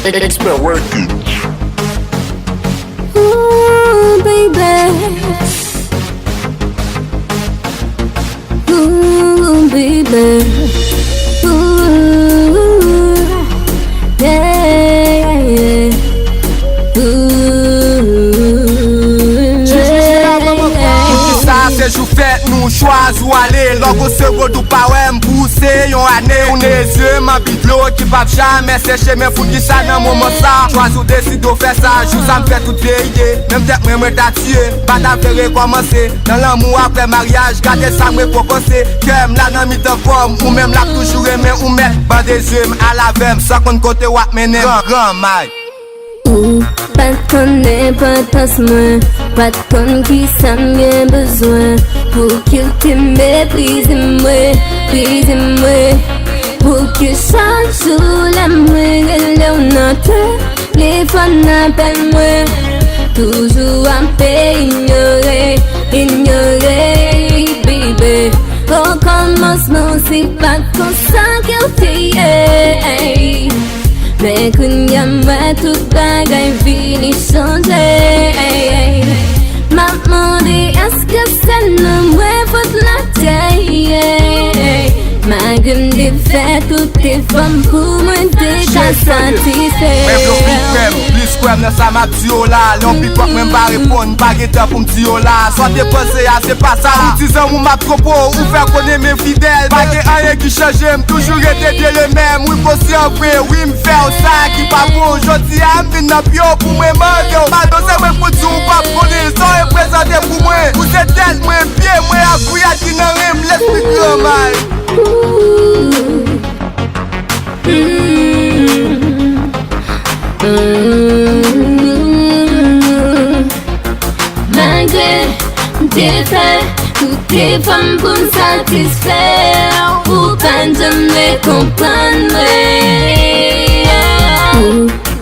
Expert working. Ooh, baby. Ooh, baby. Ooh, yeah, yeah. Sejou fèt nou chwaz ou ale Logo se godou pa wè mbouse yon ane Ou ne zye man bidlo ki pap jame seche Men fout ki sa nan mouman sa Chwaz ou desido fè sa Jou sa m fè tout fè ide Mèm tek mè mè ta tue Bata fè rekomanse Nan l'amou apre mariage Gade sa mè pokose Kem la nan mi te form Ou mèm lak toujou remè ou mè Bade zye m alavem Sa kon kote wak menem Gran may Pat konen patas mwen Pat kon ki sa mwen bezwen Pou ki ou te meprize mwen Prize mwen Pou ki chanjou la mwen Gele ou nan telefon apel mwen Toujou anpe ignore Ignore baby Au komansman si pat kon sa ke ou te ye Men kounya mwen tout bagay vini chanje Ma mande eske se nou mwen fote la teye Ma gem de fè tout te fòm pou mwen te ka satisfè Mwen blok big fem, plis kwem nan sa ma pti yo la Lyon pi kwak men ba repon, ba gete pou mti yo la Soit te pense ya se pa sa Ou dizan mou ma tropo, ou fè konen men fidèl Ba ge anye ki chanje, m toujou rete de le mèm Ou posi an vre, ou m fè ou sa ki pa bon Jodi a m vin nan pyo pou mwen mande Ma donse mwen foti ou pa prone, son reprezante pou mwen Ou se tel mwen pie, mwen akouya ki nan rem, l'esprit grand mal Malgré te fè tout te fòm pou m satisfè Ou pan jame kompran mwen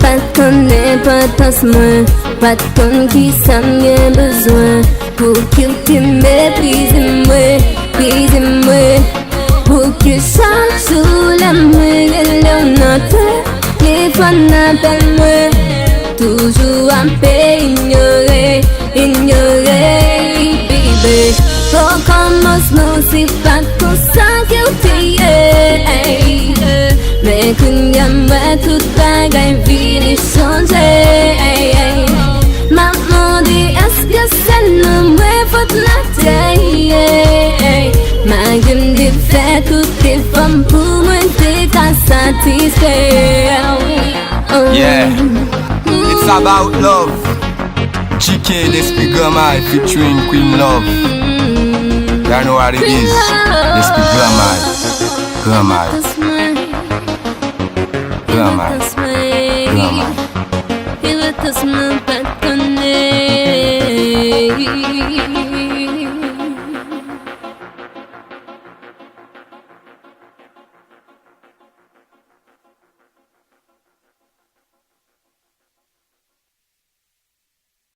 Pat konen patas mwen Pat kon ki sa mwen bezwen Pou ki ou te meprize mwen Prize mwen Pou ki chanjou la mwen Gele ou nan telefon apel mwen Toujou anpe ignore Ignore baby Au komansman si pat kon sa ke ou te ye Men kounya mwen tout bagay vini chanje Ma mande eske se nou mwen fote la teye Ma gem de fè tout te fòm pou mwen te ka satisfè Yeah, it's about love GK, l'esprit Gramay featuring Queen Love You know what it is L'esprit Gramay Gramay Gramay Gramay Il veut tas mwen pat konen